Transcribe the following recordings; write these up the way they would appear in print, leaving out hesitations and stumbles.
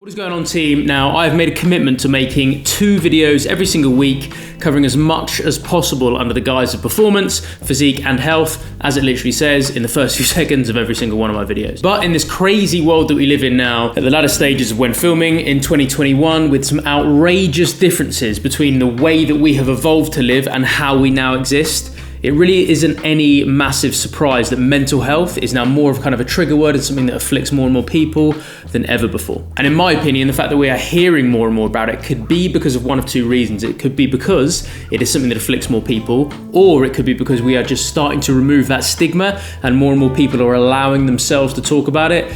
What is going on, team? Now, I've made a commitment to making 2 videos every single week, covering as much as possible under the guise of performance, physique, and health, as it literally says in the first few seconds of every single one of my videos. But in this crazy world that we live in now, at the latter stages of when filming in 2021, with some outrageous differences between the way that we have evolved to live and how we now exist, it really isn't any massive surprise that mental health is now more of kind of a trigger word and something that afflicts more and more people than ever before. And in my opinion, the fact that we are hearing more and more about it could be because of one of 2 reasons. It could be because it is something that afflicts more people, or it could be because we are just starting to remove that stigma and more people are allowing themselves to talk about it.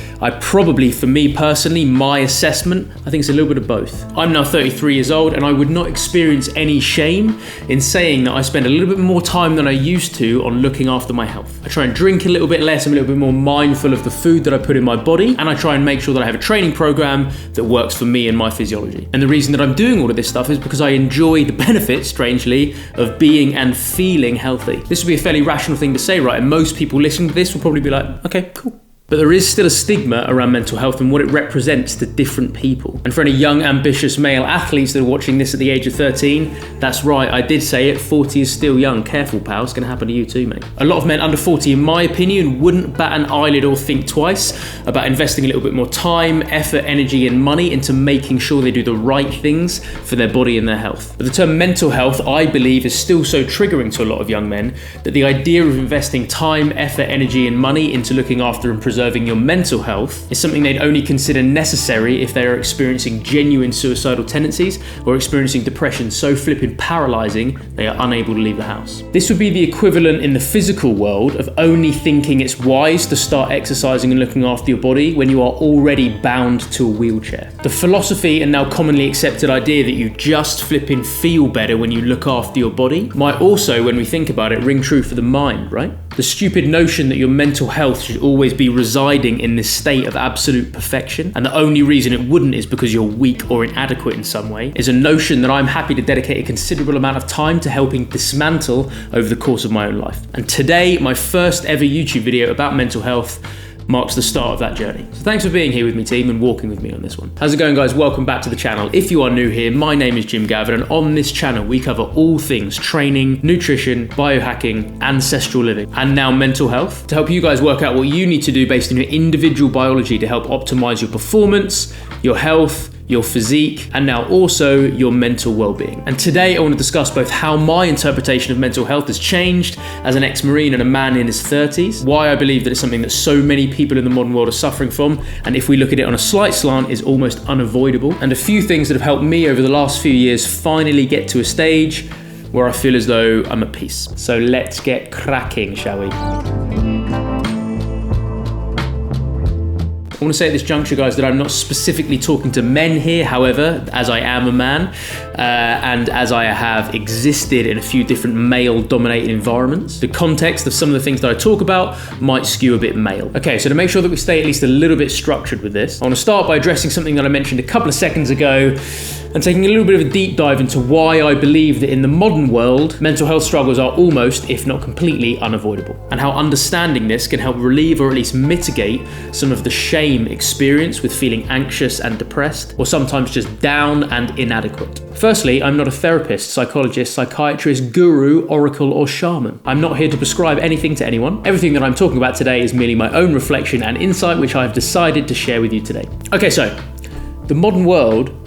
For me personally, my assessment, I think it's a little bit of both. I'm now 33 years old and I would not experience any shame in saying that I spend a little bit more time than I used to on looking after my health. I try and drink a little bit less, I'm a little bit more mindful of the food that I put in my body, and I try and make sure that I have a training program that works for me and my physiology. And the reason that I'm doing all of this stuff is because I enjoy the benefits, strangely, of being and feeling healthy. This would be a fairly rational thing to say, right? And most people listening to this will probably be like, okay, cool. But there is still a stigma around mental health and what it represents to different people. And for any young, ambitious male athletes that are watching this at the age of 13, that's right, I did say it, 40 is still young. Careful, pal, it's gonna happen to you too, mate. A lot of men under 40, in my opinion, wouldn't bat an eyelid or think twice about investing a little bit more time, effort, energy, and money into making sure they do the right things for their body and their health. But the term mental health, I believe, is still so triggering to a lot of young men that the idea of investing time, effort, energy, and money into looking after and preserving your mental health is something they'd only consider necessary if they are experiencing genuine suicidal tendencies or experiencing depression so flipping paralyzing they are unable to leave the house. This would be the equivalent in the physical world of only thinking it's wise to start exercising and looking after your body when you are already bound to a wheelchair. The philosophy and now commonly accepted idea that you just flipping feel better when you look after your body might also, when we think about it, ring true for the mind, right? The stupid notion that your mental health should always be residing in this state of absolute perfection, and the only reason it wouldn't is because you're weak or inadequate in some way, is a notion that I'm happy to dedicate a considerable amount of time to helping dismantle over the course of my own life. And today, my first ever YouTube video about mental health marks the start of that journey. So thanks for being here with me, team, and walking with me on this one. How's it going, guys? Welcome back to the channel. If you are new here, my name is Jim Gavin, and on this channel, we cover all things training, nutrition, biohacking, ancestral living, and now mental health, to help you guys work out what you need to do based on your individual biology to help optimize your performance, your health, your physique, and now also your mental well-being. And today I want to discuss both how my interpretation of mental health has changed as an ex-Marine and a man in his 30s, why I believe that it's something that so many people in the modern world are suffering from, and if we look at it on a slight slant, is almost unavoidable, and a few things that have helped me over the last few years finally get to a stage where I feel as though I'm at peace. So let's get cracking, shall we? I want to say at this juncture, guys, that I'm not specifically talking to men here. However, as I am a man, and as I have existed in a few different male-dominated environments, the context of some of the things that I talk about might skew a bit male. Okay, so to make sure that we stay at least a little bit structured with this, I want to start by addressing something that I mentioned a couple of seconds ago, and taking a little bit of a deep dive into why I believe that in the modern world, mental health struggles are almost, if not completely, unavoidable, and how understanding this can help relieve or at least mitigate some of the shame experienced with feeling anxious and depressed, or sometimes just down and inadequate. Firstly, I'm not a therapist, psychologist, psychiatrist, guru, oracle, or shaman. I'm not here to prescribe anything to anyone. Everything that I'm talking about today is merely my own reflection and insight, which I have decided to share with you today. Okay, so the modern world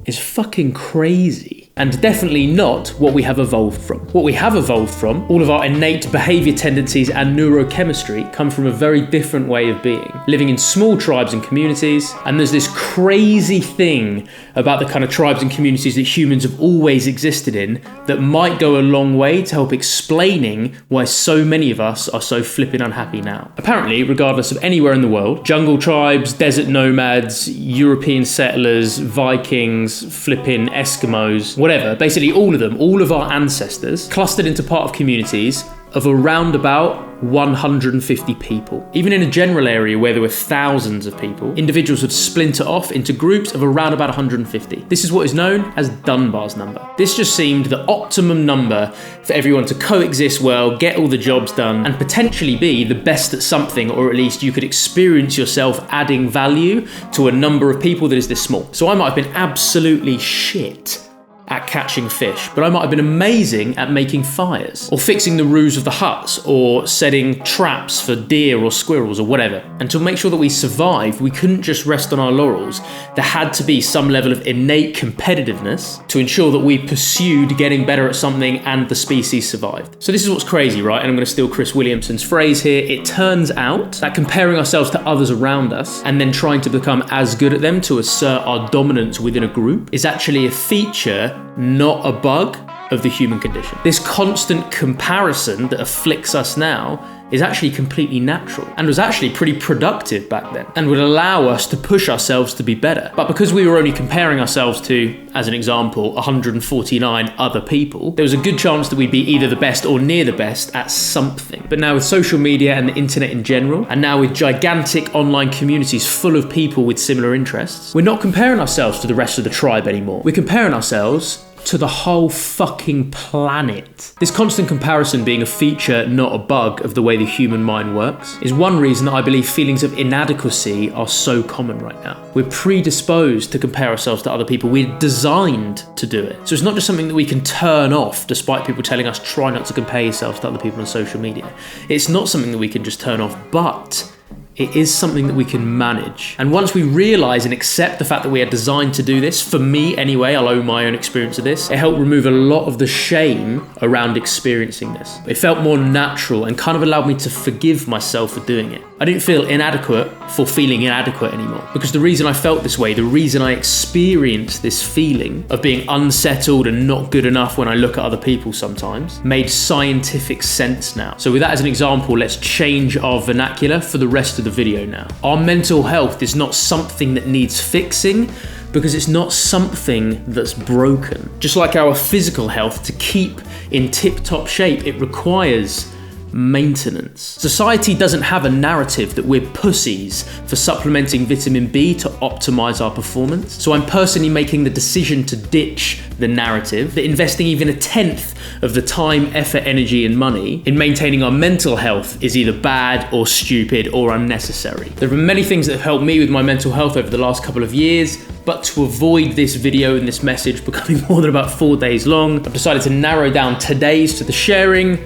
is fucking crazy, and definitely not what we have evolved from. What we have evolved from, all of our innate behavior tendencies and neurochemistry, come from a very different way of being, living in small tribes and communities. And there's this crazy thing about the kind of tribes and communities that humans have always existed in that might go a long way to help explaining why so many of us are so flipping unhappy now. Apparently, regardless of anywhere in the world, jungle tribes, desert nomads, European settlers, Vikings, flipping Eskimos, whatever, basically all of them, all of our ancestors, clustered into part of communities of around about 150 people. Even in a general area where there were thousands of people, individuals would splinter off into groups of around about 150. This is what is known as Dunbar's number. This just seemed the optimum number for everyone to coexist well, get all the jobs done, and potentially be the best at something, or at least you could experience yourself adding value to a number of people that is this small. So I might have been absolutely shit at catching fish, but I might have been amazing at making fires, or fixing the roofs of the huts, or setting traps for deer or squirrels or whatever. And to make sure that we survived, we couldn't just rest on our laurels. There had to be some level of innate competitiveness to ensure that we pursued getting better at something and the species survived. So this is what's crazy, right? And I'm going to steal Chris Williamson's phrase here. It turns out that comparing ourselves to others around us and then trying to become as good at them to assert our dominance within a group is actually a feature, not a bug, of the human condition. This constant comparison that afflicts us now is actually completely natural and was actually pretty productive back then and would allow us to push ourselves to be better. But because we were only comparing ourselves to, as an example, 149 other people, there was a good chance that we'd be either the best or near the best at something. But now with social media and the internet in general, and now with gigantic online communities full of people with similar interests, we're not comparing ourselves to the rest of the tribe anymore. We're comparing ourselves to the whole fucking planet. This constant comparison being a feature, not a bug, of the way the human mind works is one reason that I believe feelings of inadequacy are so common right now. We're predisposed to compare ourselves to other people. We're designed to do it. So it's not just something that we can turn off despite people telling us try not to compare yourselves to other people on social media. It's not something that we can just turn off, but it is something that we can manage. And once we realize and accept the fact that we are designed to do this, for me anyway, I'll own my own experience of this, it helped remove a lot of the shame around experiencing this. It felt more natural and kind of allowed me to forgive myself for doing it. I didn't feel inadequate for feeling inadequate anymore, because the reason I felt this way, the reason I experienced this feeling of being unsettled and not good enough when I look at other people sometimes, made scientific sense now. So with that as an example, let's change our vernacular for the rest of the video now. Our mental health is not something that needs fixing, because it's not something that's broken. Just like our physical health, to keep in tip-top shape, it requires maintenance. Society doesn't have a narrative that we're pussies for supplementing vitamin B to optimize our performance. So I'm personally making the decision to ditch the narrative that investing even a tenth of the time, effort, energy, and money in maintaining our mental health is either bad or stupid or unnecessary. There have been many things that have helped me with my mental health over the last couple of years, but to avoid this video and this message becoming more than about 4 days long, I've decided to narrow down today's to the sharing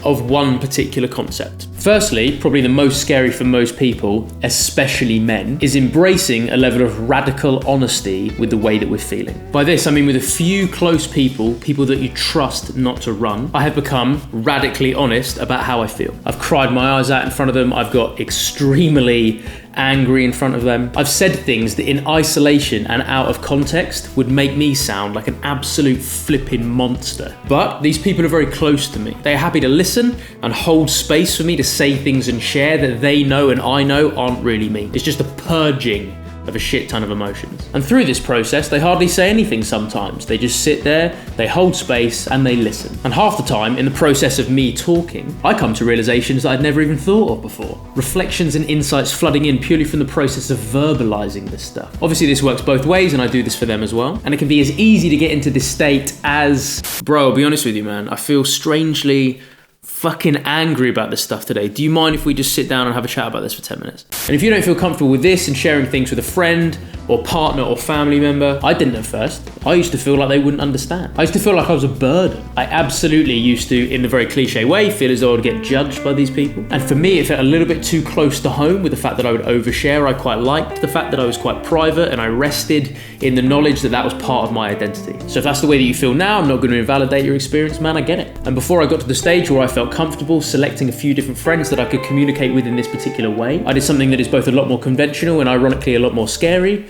of one particular concept. Firstly, probably the most scary for most people, especially men, is embracing a level of radical honesty with the way that we're feeling. By this, I mean with a few close people that you trust not to run, I have become radically honest about how I feel. I've cried my eyes out in front of them. I've got extremely angry in front of them. I've said things that in isolation and out of context would make me sound like an absolute flipping monster. But these people are very close to me. They are happy to listen and hold space for me to say things and share that they know and I know aren't really me. It's just a purging of a shit ton of emotions. And through this process, they hardly say anything sometimes. They just sit there, they hold space, and they listen. And half the time, in the process of me talking, I come to realizations that I'd never even thought of before. Reflections and insights flooding in purely from the process of verbalizing this stuff. Obviously, this works both ways, and I do this for them as well. And it can be as easy to get into this state as, bro, I'll be honest with you, man, I feel strangely fucking angry about this stuff today. Do you mind if we just sit down and have a chat about this for 10 minutes? And if you don't feel comfortable with this and sharing things with a friend or partner or family member, I didn't at first. I used to feel like they wouldn't understand. I used to feel like I was a burden. I absolutely used to, in the very cliche way, feel as though I would get judged by these people. And for me, it felt a little bit too close to home with the fact that I would overshare. I quite liked the fact that I was quite private, and I rested in the knowledge that that was part of my identity. So if that's the way that you feel now, I'm not going to invalidate your experience, man, I get it. And before I got to the stage where I felt comfortable selecting a few different friends that I could communicate with in this particular way, I did something that is both a lot more conventional and ironically a lot more scary,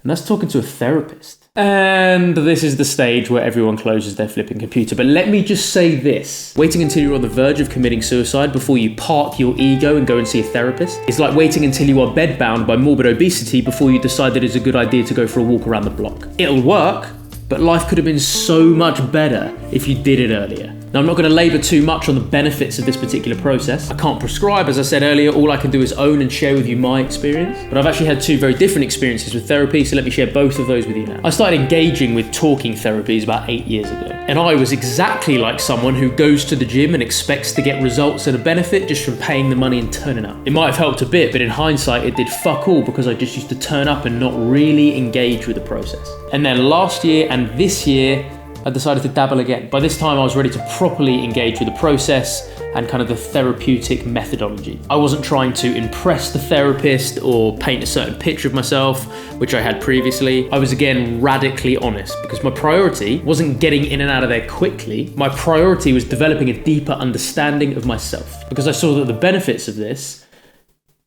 and that's talking to a therapist. And this is the stage where everyone closes their flipping computer. But let me just say this. Waiting until you're on the verge of committing suicide before you park your ego and go and see a therapist is like waiting until you are bedbound by morbid obesity before you decide that it's a good idea to go for a walk around the block. It'll work, but life could have been so much better if you did it earlier. Now, I'm not going to labour too much on the benefits of this particular process. I can't prescribe, as I said earlier. All I can do is own and share with you my experience. But I've actually had two very different experiences with therapy, so let me share both of those with you now. I started engaging with talking therapies about 8 years ago. And I was exactly like someone who goes to the gym and expects to get results and a benefit just from paying the money and turning up. It might have helped a bit, but in hindsight, it did fuck all because I just used to turn up and not really engage with the process. And then last year and this year, I decided to dabble again. By this time, I was ready to properly engage with the process and kind of the therapeutic methodology. I wasn't trying to impress the therapist or paint a certain picture of myself, which I had previously. I was again radically honest because my priority wasn't getting in and out of there quickly. My priority was developing a deeper understanding of myself because I saw that the benefits of this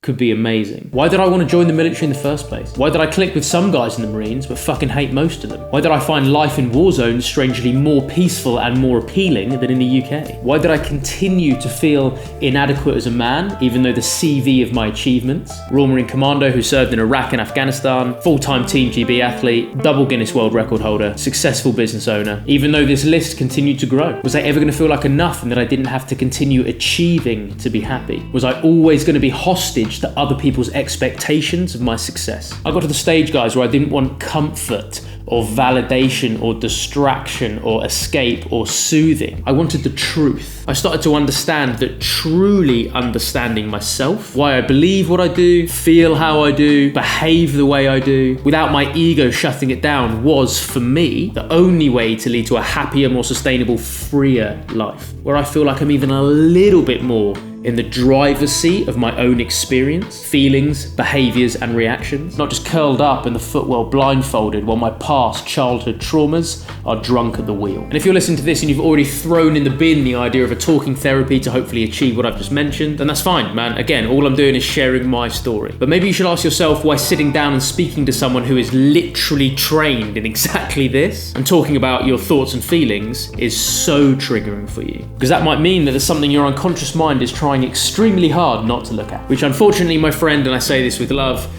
could be amazing. Why did I want to join the military in the first place? Why did I click with some guys in the Marines but fucking hate most of them? Why did I find life in war zones strangely more peaceful and more appealing than in the UK? Why did I continue to feel inadequate as a man, even though the CV of my achievements, Royal Marine Commando who served in Iraq and Afghanistan, full-time Team GB athlete, double Guinness World Record holder, successful business owner, even though this list continued to grow? Was I ever going to feel like enough and that I didn't have to continue achieving to be happy? Was I always going to be hostage to other people's expectations of my success? I got to the stage, guys, where I didn't want comfort or validation or distraction or escape or soothing. I wanted the truth. I started to understand that truly understanding myself, why I believe what I do, feel how I do, behave the way I do, without my ego shutting it down, was, for me, the only way to lead to a happier, more sustainable, freer life, where I feel like I'm even a little bit more in the driver's seat of my own experience, feelings, behaviours and reactions, not just curled up in the footwell blindfolded while my past childhood traumas are drunk at the wheel. And if you're listening to this and you've already thrown in the bin the idea of a talking therapy to hopefully achieve what I've just mentioned, then that's fine, man. Again, all I'm doing is sharing my story. But maybe you should ask yourself why sitting down and speaking to someone who is literally trained in exactly this and talking about your thoughts and feelings is so triggering for you. Because that might mean that there's something your unconscious mind is trying extremely hard not to look at, which unfortunately, my friend, and I say this with love,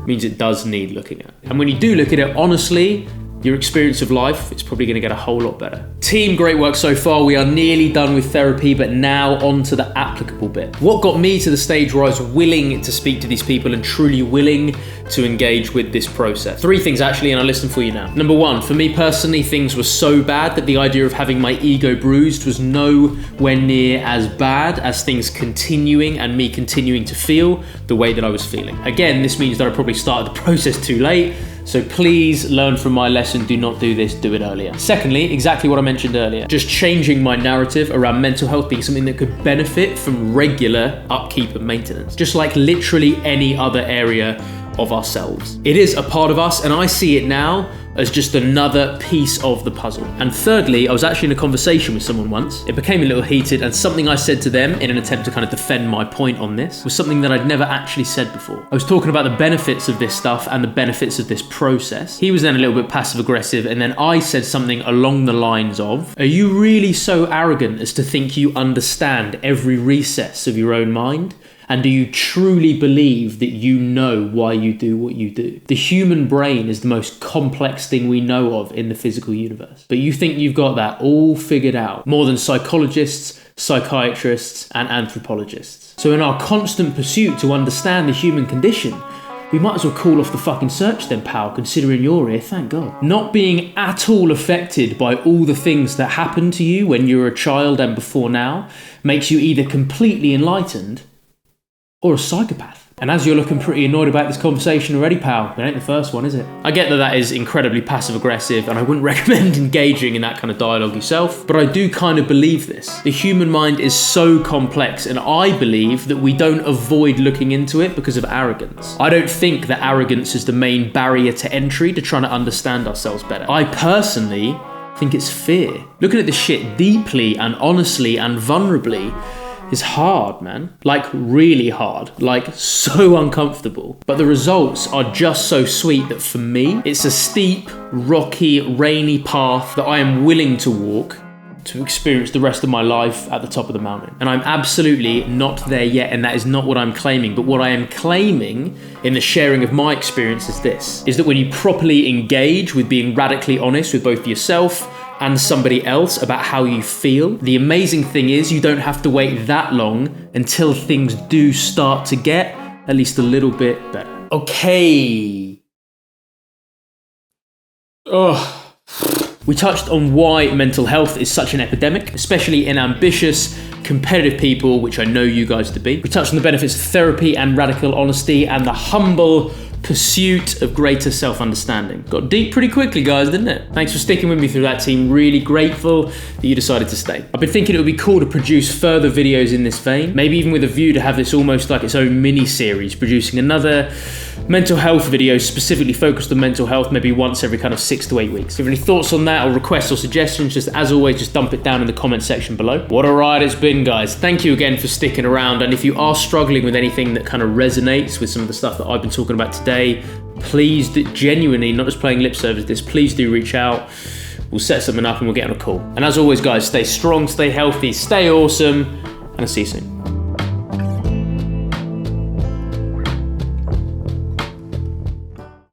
means it does need looking at. And when you do look at it honestly, your experience of life, it's probably going to get a whole lot better. Team, great work so far. We are nearly done with therapy, but now on to the applicable bit. What got me to the stage where I was willing to speak to these people and truly willing to engage with this process? Three things actually, and I'll list them for you now. Number one, for me personally, things were so bad that the idea of having my ego bruised was nowhere near as bad as things continuing and me continuing to feel the way that I was feeling. Again, this means that I probably started the process too late. So please learn from my lesson. Do not do this, do it earlier. Secondly, exactly what I mentioned earlier, just changing my narrative around mental health being something that could benefit from regular upkeep and maintenance, just like literally any other area of ourselves. It is a part of us, and I see it now as just another piece of the puzzle. And thirdly, I was actually in a conversation with someone once. It became a little heated, and something I said to them in an attempt to kind of defend my point on this was something that I'd never actually said before. I was talking about the benefits of this stuff and the benefits of this process. He was then a little bit passive aggressive, and then I said something along the lines of, "Are you really so arrogant as to think you understand every recess of your own mind? And do you truly believe that you know why you do what you do? The human brain is the most complex thing we know of in the physical universe. But you think you've got that all figured out, more than psychologists, psychiatrists, and anthropologists. So in our constant pursuit to understand the human condition, we might as well call off the fucking search then, pal, considering you're here, thank God." Not being at all affected by all the things that happened to you when you were a child and before now makes you either completely enlightened or a psychopath. And as you're looking pretty annoyed about this conversation already, pal, it ain't the first one, is it? I get that that is incredibly passive-aggressive, and I wouldn't recommend engaging in that kind of dialogue yourself, but I do kind of believe this. The human mind is so complex, and I believe that we don't avoid looking into it because of arrogance. I don't think that arrogance is the main barrier to entry to trying to understand ourselves better. I personally think it's fear. Looking at this shit deeply and honestly and vulnerably is hard, man. Like really hard, like so uncomfortable. But the results are just so sweet that for me, it's a steep, rocky, rainy path that I am willing to walk to experience the rest of my life at the top of the mountain. And I'm absolutely not there yet, and that is not what I'm claiming. But what I am claiming in the sharing of my experience is this, is that when you properly engage with being radically honest with both yourself and somebody else about how you feel. The amazing thing is you don't have to wait that long until things do start to get at least a little bit better. Okay. We touched on why mental health is such an epidemic, especially in ambitious, competitive people, which I know you guys to be. We touched on the benefits of therapy and radical honesty and the humble pursuit of greater self-understanding. Got deep pretty quickly, guys, didn't it? Thanks for sticking with me through that, team. Really grateful that you decided to stay. I've been thinking it would be cool to produce further videos in this vein, maybe even with a view to have this almost like its own mini-series, producing another mental health video specifically focused on mental health, maybe once every kind of 6 to 8 weeks. If you have any thoughts on that or requests or suggestions, just as always, just dump it down in the comment section below. What a ride it's been, guys. Thank you again for sticking around. And if you are struggling with anything that kind of resonates with some of the stuff that I've been talking about today, please do, genuinely, not just playing lip service this, please do reach out. We'll set something up and we'll get on a call. And as always, guys, stay strong, stay healthy, stay awesome, and I'll see you soon.